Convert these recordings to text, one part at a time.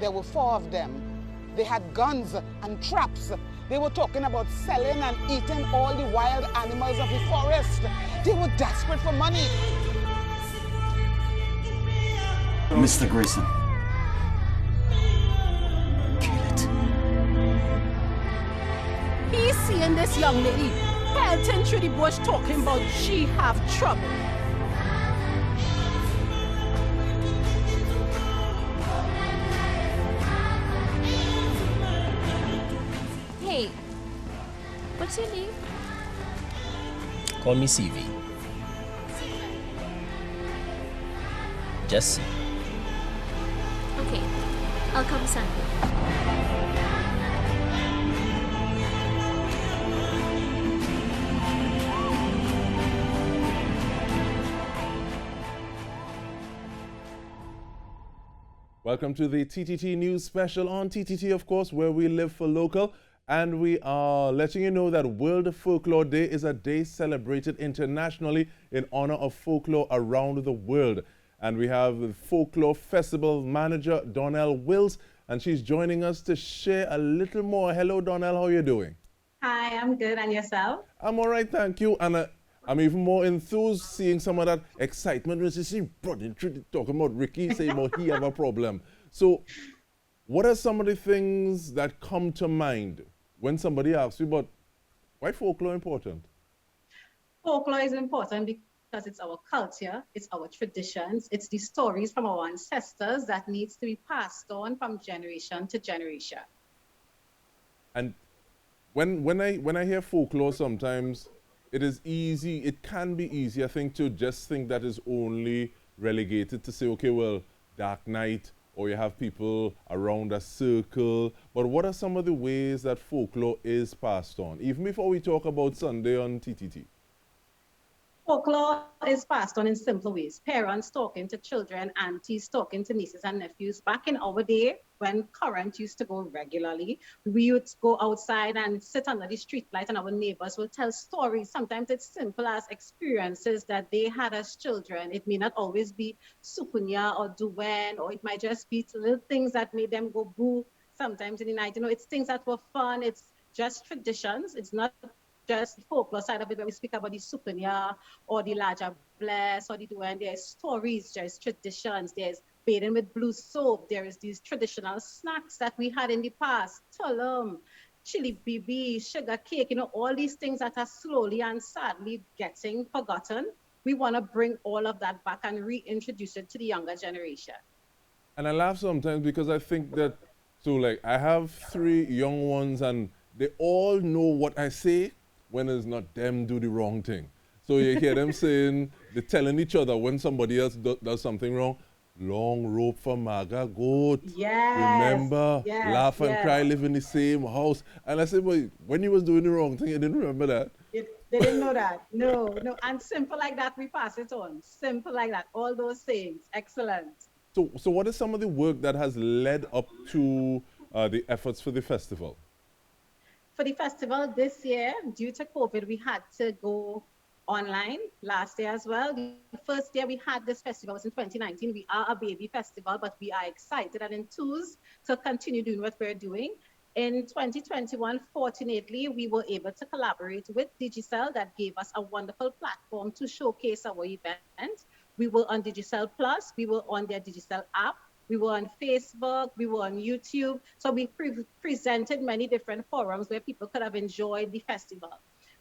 There were 4 of them. They had guns and traps. They were talking about selling and eating all the wild animals of the forest. They were desperate for money. Mr. Grayson. Kill it. He's seeing this young lady pelting through the bush talking about she have trouble. Hey, what's your name? Call me CV. Just C. Okay, I'll come Sunday. Welcome to the TTT News Special on TTT, of course, where we live for local. And we are letting you know that World Folklore Day is a day celebrated internationally in honor of folklore around the world. And we have the Folklore Festival Manager, Donelle Wills, and she's joining us to share a little more. Hello, Donelle, how are you doing? Hi, I'm good. And yourself? I'm all right, thank you. And I'm even more enthused seeing some of that excitement when you see brother talking about Ricky saying about he have a problem. So what are some of the things that come to mind when somebody asks you about why folklore important? Folklore is important because it's our culture, it's our traditions, it's the stories from our ancestors that needs to be passed on from generation to generation. And when I hear folklore, sometimes it can be easy, I think, to just think that is only relegated to say, okay, well, Dark Night, or you have people around a circle. But what are some of the ways that folklore is passed on, even before we talk about Sunday on TTT? Folklore is passed on in simple ways. Parents talking to children, aunties talking to nieces and nephews. Back in our day, when current used to go regularly, we would go outside and sit under the street light and our neighbors will tell stories. Sometimes it's simple as experiences that they had as children. It may not always be supunya or duwen, or it might just be little things that made them go boo sometimes in the night. You know, it's things that were fun. It's just traditions. It's not just the folklore side of it when we speak about the supunya or the larger bless or the duwen. There's stories, there's traditions, there's bathing with blue soap. There is these traditional snacks that we had in the past, tulum, chili bibi, sugar cake, you know, all these things that are slowly and sadly getting forgotten. We want to bring all of that back and reintroduce it to the younger generation. And I laugh sometimes because I think that, so like I have 3 young ones and they all know what I say when it's not them do the wrong thing. So you hear them saying, they're telling each other when somebody else does something wrong, long rope for Maga goat. Yes. Remember, yes, laugh and yes. cry, live in the same house. And I said, well, when you was doing the wrong thing, you didn't remember that. They didn't know that. No. And simple like that, we pass it on. Simple like that. All those things. Excellent. So what is some of the work that has led up to the efforts for the festival? For the festival this year, due to COVID, we had to go online last year as well. The first year we had this festival was in 2019. We are a baby festival, but we are excited and enthused to continue doing what we're doing. In 2021, fortunately, we were able to collaborate with Digicel that gave us a wonderful platform to showcase our event. We were on Digicel Plus, we were on their Digicel app, we were on Facebook, we were on YouTube. So we presented many different forums where people could have enjoyed the festival.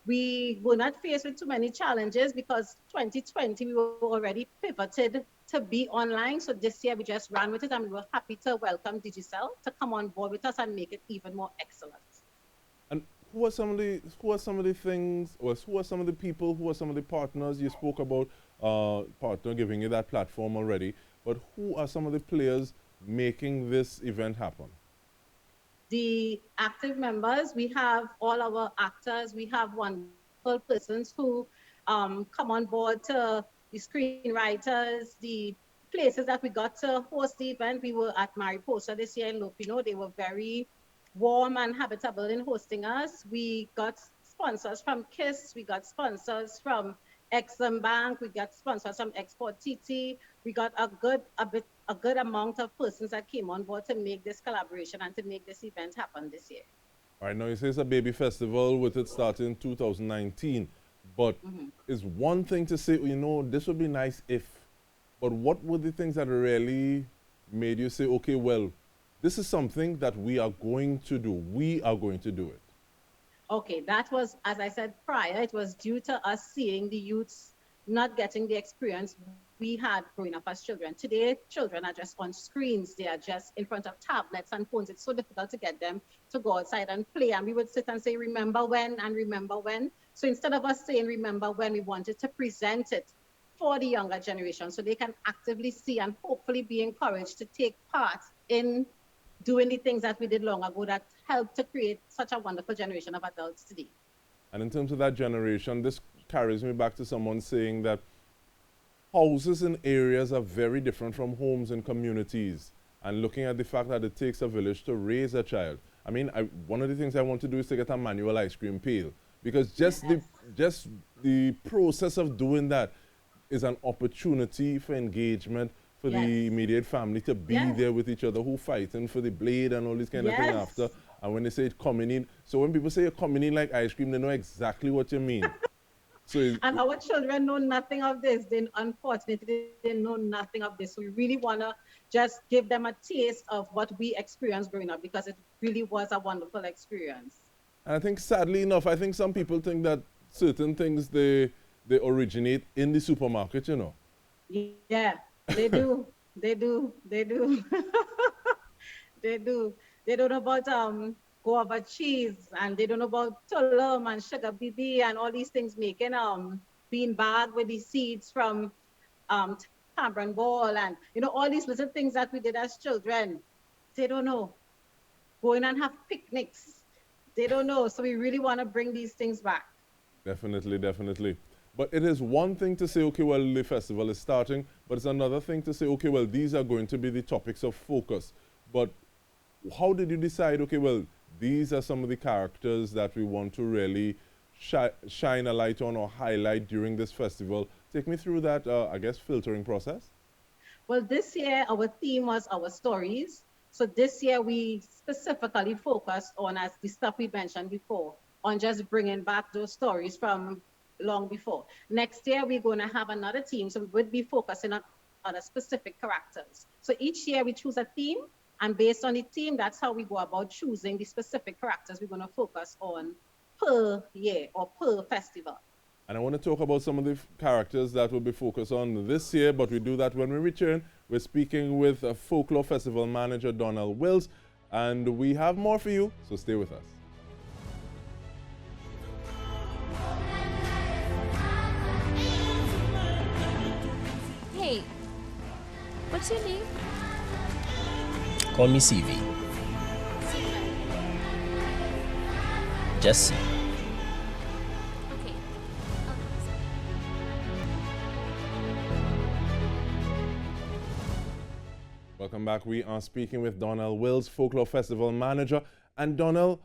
We were not faced with too many challenges because 2020, we were already pivoted to be online. So this year we just ran with it and we were happy to welcome Digicel to come on board with us and make it even more excellent. And who are some of the things, or who are some of the people, who are some of the partners? You spoke about partner giving you that platform already, but who are some of the players making this event happen? The active members, we have all our actors, we have wonderful persons who come on board to the screenwriters, the places that we got to host the event. We were at Mariposa this year in Lopino. They were very warm and habitable in hosting us. We got sponsors from KISS, we got sponsors from Exim Bank, we got sponsors from Export TT. We got a good amount of persons that came on board to make this collaboration and to make this event happen this year. All right, now you say it's a baby festival with it starting in 2019, but it's one thing to say, you know, this would be nice if, but what were the things that really made you say, okay, well, this is something that we are going to do. We are going to do it. Okay, that was, as I said prior, it was due to us seeing the youths not getting the experience we had growing up as children. Today, children are just on screens. They are just in front of tablets and phones. It's so difficult to get them to go outside and play. And we would sit and say, remember when and remember when. So instead of us saying, remember when, we wanted to present it for the younger generation so they can actively see and hopefully be encouraged to take part in doing the things that we did long ago that helped to create such a wonderful generation of adults today. And in terms of that generation, this carries me back to someone saying that houses in areas are very different from homes in communities. And looking at the fact that it takes a village to raise a child. I mean, one of the things I want to do is to get a manual ice cream pail, because just the process of doing that is an opportunity for engagement for the immediate family to be there with each other, who fighting for the blade and all this kind of thing after. And when they say it coming in, so when people say you're coming in like ice cream, they know exactly what you mean. And our children know nothing of this. They unfortunately they know nothing of this. So we really want to just give them a taste of what we experienced growing up, because it really was a wonderful experience. And I think sadly enough, I think some people think that certain things they originate in the supermarket, you know. Yeah, they do. They do. They do. They do. They don't know about guava cheese, and they don't know about tulum and sugar BB and all these things, making bean bag with the seeds from tamarind ball, and you know, all these little things that we did as children. They don't know. Going and have picnics. They don't know. So we really want to bring these things back. Definitely, definitely. But it is one thing to say, okay, well, the festival is starting, but it's another thing to say, okay, well, these are going to be the topics of focus. But how did you decide, okay, well, these are some of the characters that we want to really shine a light on or highlight during this festival? Take me through that, I guess, filtering process. Well, this year, our theme was our stories. So this year, we specifically focused on, as the stuff we mentioned before, on just bringing back those stories from long before. Next year, we're going to have another theme. So we would be focusing on other specific characters. So each year, we choose a theme. And based on the theme, that's how we go about choosing the specific characters we're going to focus on per year or per festival. And I want to talk about some of the characters that will be focused on this year, but we do that when we return. We're speaking with Folklore Festival Manager Donelle Wills, and we have more for you, so stay with us. Hey, what's your name? Call me CV. Just C. Okay. Welcome back. We are speaking with Donelle Wills, Folklore Festival Manager. And Donelle,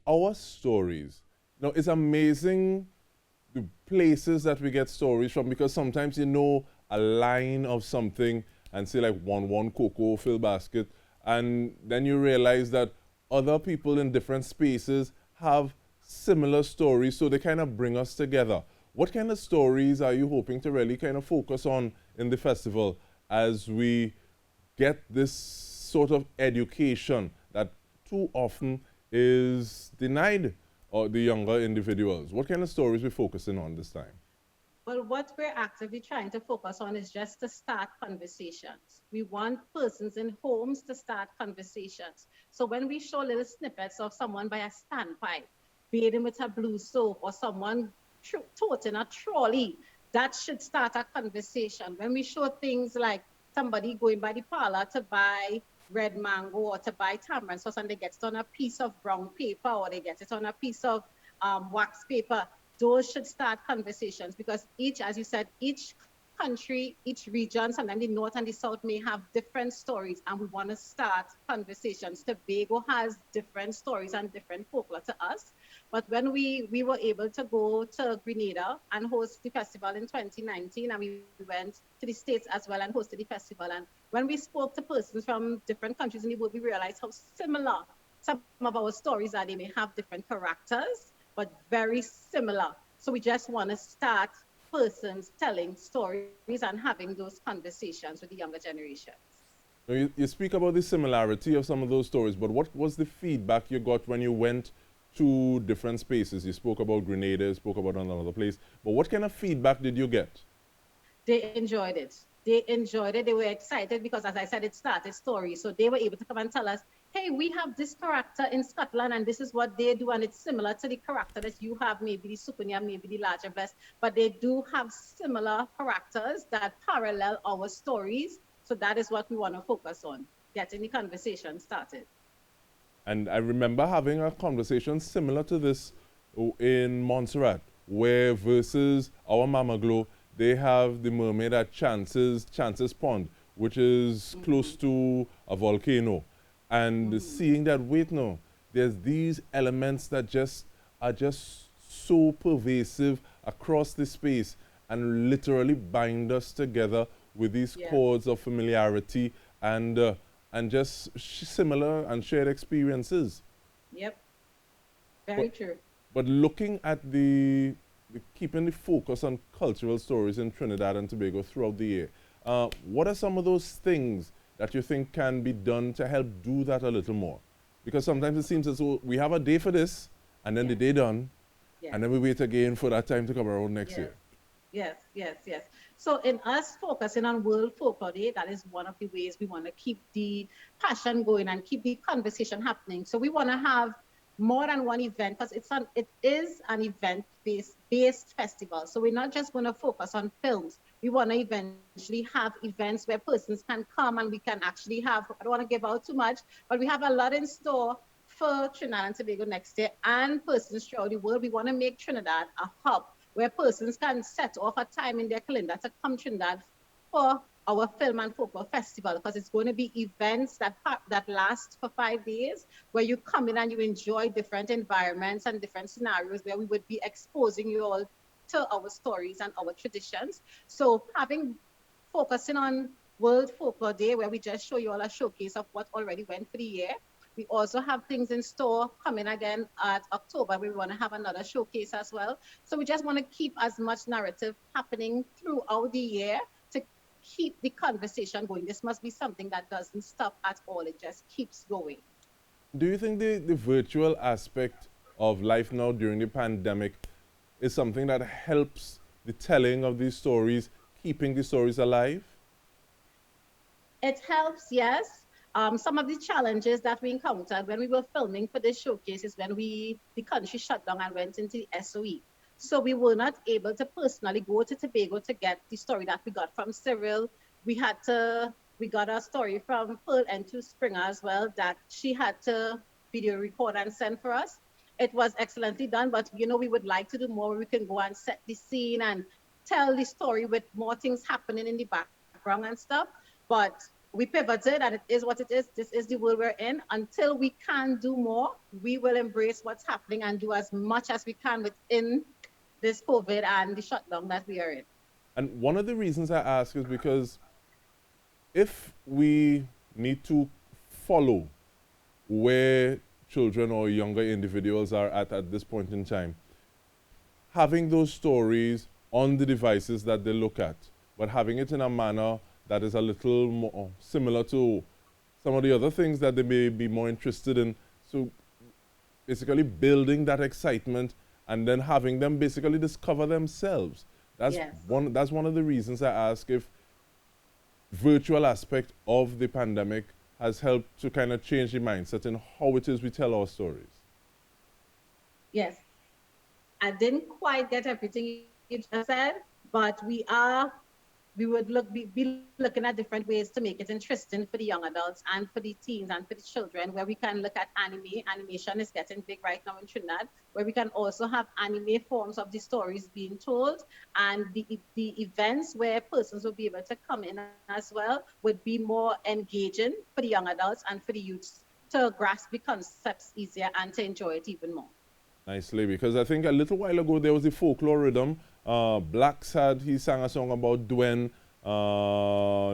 our stories. Now, it's amazing the places that we get stories from, because sometimes you know a line of something and say like one cocoa fill basket, and then you realize that other people in different spaces have similar stories, so they kind of bring us together. What kind of stories are you hoping to really kind of focus on in the festival as we get this sort of education that too often is denied the younger individuals? What kind of stories are we focusing on this time? Well, what we're actively trying to focus on is just to start conversations. We want persons in homes to start conversations. So when we show little snippets of someone by a standpipe, bathing with a blue soap, or someone toting a trolley, that should start a conversation. When we show things like somebody going by the parlor to buy red mango or to buy tamarind sauce, and they get it on a piece of brown paper, or they get it on a piece of wax paper, those should start conversations, because each, as you said, each country, each region, sometimes the North and the South may have different stories, and we want to start conversations. Tobago has different stories and different folklore to us. But when we were able to go to Grenada and host the festival in 2019, and we went to the States as well and hosted the festival. And when we spoke to persons from different countries in the world, we realized how similar some of our stories are. They may have different characters, but very similar. So we just want to start persons telling stories and having those conversations with the younger generations. Now, you speak about the similarity of some of those stories, but what was the feedback you got when you went to different spaces? You spoke about Grenada, you spoke about another place, but what kind of feedback did you get? They enjoyed it. They enjoyed it. They were excited because, as I said, it started stories. So they were able to come and tell us, hey, we have this character in Scotland and this is what they do. And it's similar to the character that you have, maybe the Sukunya, maybe the larger bless, but they do have similar characters that parallel our stories. So that is what we want to focus on, getting the conversation started. And I remember having a conversation similar to this in Montserrat, where versus our Mama Glow, they have the mermaid at Chance's Pond, which is close to a volcano. And seeing that, wait, no, there's these elements that are just so pervasive across the space and literally bind us together with these cords of familiarity and just similar and shared experiences. Yep, very true. But looking at the keeping the focus on cultural stories in Trinidad and Tobago throughout the year, what are some of those things that you think can be done to help do that a little more? Because sometimes it seems as though we have a day for this, and then the day done, and then we wait again for that time to come around next year. Yes. So in us focusing on World Folklore Day, that is one of the ways we want to keep the passion going and keep the conversation happening. So we want to have more than one event because it is an event-based festival. So we're not just going to focus on films. We want to eventually have events where persons can come and we can actually have, I don't want to give out too much, but we have a lot in store for Trinidad and Tobago next year and persons throughout the world. We want to make Trinidad a hub where persons can set off a time in their calendar to come Trinidad for our Film and Folklore Festival, because it's going to be events that last for 5 days, where you come in and you enjoy different environments and different scenarios where we would be exposing you all to our stories and our traditions. So focusing on World Folklore Day, where we just show you all a showcase of what already went for the year. We also have things in store coming again at October. We want to have another showcase as well. So we just want to keep as much narrative happening throughout the year to keep the conversation going. This must be something that doesn't stop at all. It just keeps going. Do you think the virtual aspect of life now during the pandemic is something that helps the telling of these stories, keeping the stories alive? It helps, yes. Some of the challenges that we encountered when we were filming for this showcase is when the country shut down and went into the SOE. So we were not able to personally go to Tobago to get the story that we got from Cyril. We got a story from Pearl and to Springer as well that she had to video record and send for us. It was excellently done, but we would like to do more where we can go and set the scene and tell the story with more things happening in the background and stuff. But we pivoted and it is what it is. This is the world we're in. Until we can do more, we will embrace what's happening and do as much as we can within this COVID and the shutdown that we are in. And one of the reasons I ask is because if we need to follow where children or younger individuals are at this point in time, having those stories on the devices that they look at, but having it in a manner that is a little more similar to some of the other things that they may be more interested in. So basically building that excitement and then having them basically discover themselves. That's one of the reasons I ask if virtual aspect of the pandemic has helped to kind of change the mindset and how it is we tell our stories. Yes. I didn't quite get everything you just said, but we are we would be looking at different ways to make it interesting for the young adults and for the teens and for the children, where we can look at animation is getting big right now in Trinidad, where we can also have anime forms of the stories being told, and the events where persons will be able to come in as well would be more engaging for the young adults and for the youths to grasp the concepts easier and to enjoy it even more. Nicely, because I think a little while ago there was a folklore rhythm. Blacks he sang a song about Dwen.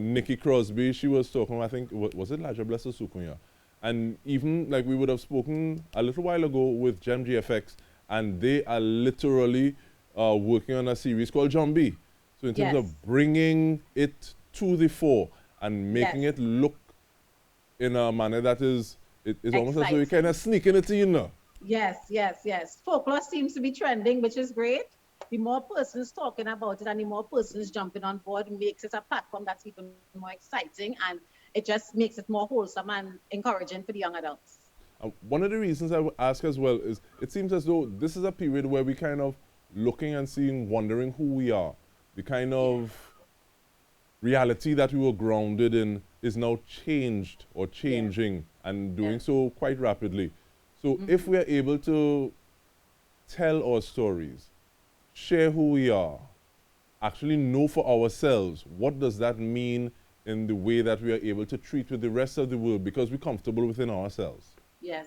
Nikki Crosby, she was talking, I think, was it Laja Bless or Sukunya? And even like we would have spoken a little while ago with Gem GFX, and they are literally working on a series called John B. So in terms of bringing it to the fore and making it look in a manner that is, it's almost as though you kind of sneaking it in, you know. Yes. Folklore seems to be trending, which is great. The more persons talking about it and the more persons jumping on board makes it a platform that's even more exciting, and it just makes it more wholesome and encouraging for the young adults. One of the reasons I would ask as well is it seems as though this is a period where we kind of looking and seeing, wondering who we are. The kind of reality that we were grounded in is now changed or changing and doing so quite rapidly. So if we are able to tell our stories, share who we are, actually know for ourselves, what does that mean in the way that we are able to treat with the rest of the world because we're comfortable within ourselves? Yes.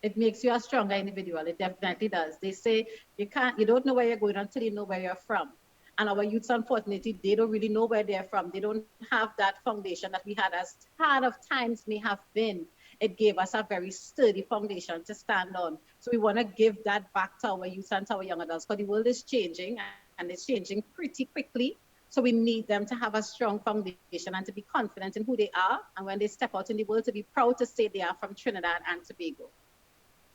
It makes you a stronger individual. It definitely does. They say you don't know where you're going until you know where you're from. And our youths, unfortunately, they don't really know where they're from. They don't have that foundation that we had, as hard of times may have been. It gave us a very sturdy foundation to stand on. So we want to give that back to our youth and to our young adults, because the world is changing, and it's changing pretty quickly. So we need them to have a strong foundation and to be confident in who they are. And when they step out in the world, to be proud to say they are from Trinidad and Tobago.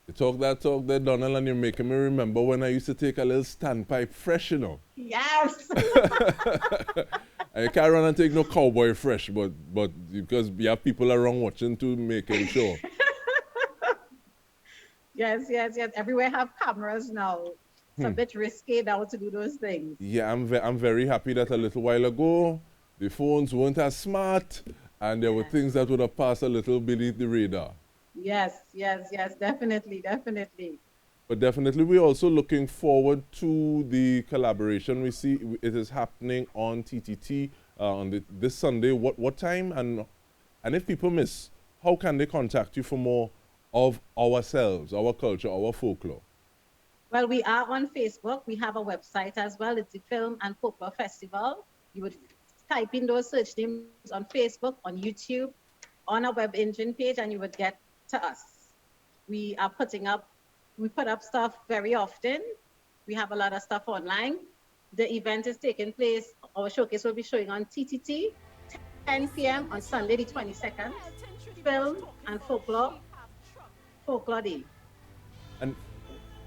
You talk there, Donelle, and you're making me remember when I used to take a little standpipe fresh, you know. Yes. I can't run and take no cowboy fresh, but because we have people around watching to make sure. Yes. Everywhere have cameras now. It's a bit risky now to do those things. Yeah, I'm very happy that a little while ago, the phones weren't as smart, and there were things that would have passed a little beneath the radar. Yes, definitely. But definitely, we're also looking forward to the collaboration. We see it is happening on TTT on this Sunday. What time? And if people miss, how can they contact you for more of ourselves, our culture, our folklore? Well, we are on Facebook. We have a website as well. It's the Film and Folklore Festival. You would type in those search names on Facebook, on YouTube, on our web engine page, and you would get to us. We put up stuff very often. We have a lot of stuff online. The event is taking place, our showcase will be showing on TTT, 10 p.m. on Sunday the 22nd, Film and Folklore Day. And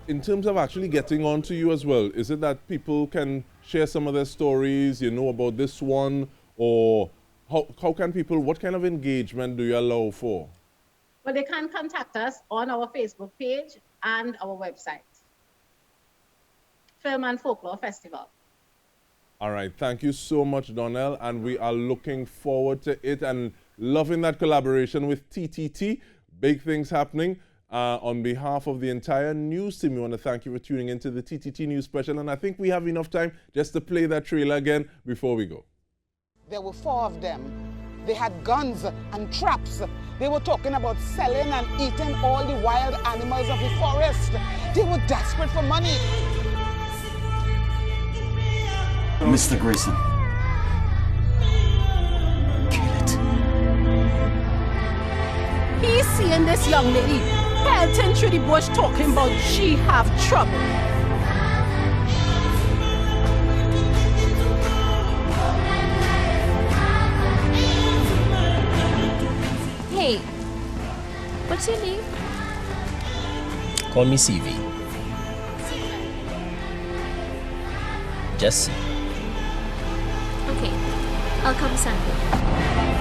in terms of actually getting on to you as well, is it that people can share some of their stories, about this one, or how can people, what kind of engagement do you allow for? Well, they can contact us on our Facebook page and our website. Film and Folklore Festival. All right. Thank you so much, Donelle. And we are looking forward to it and loving that collaboration with TTT. Big things happening. On behalf of the entire news team, we want to thank you for tuning into the TTT News Special. And I think we have enough time just to play that trailer again before we go. There were 4 of them. They had guns and traps. They were talking about selling and eating all the wild animals of the forest. They were desperate for money. Mr. Grayson. Kill it. He's seeing this young lady pelting through the bush talking about she have trouble. Hey, what's your name? Call me CV. Just C. Okay, I'll come Sunday.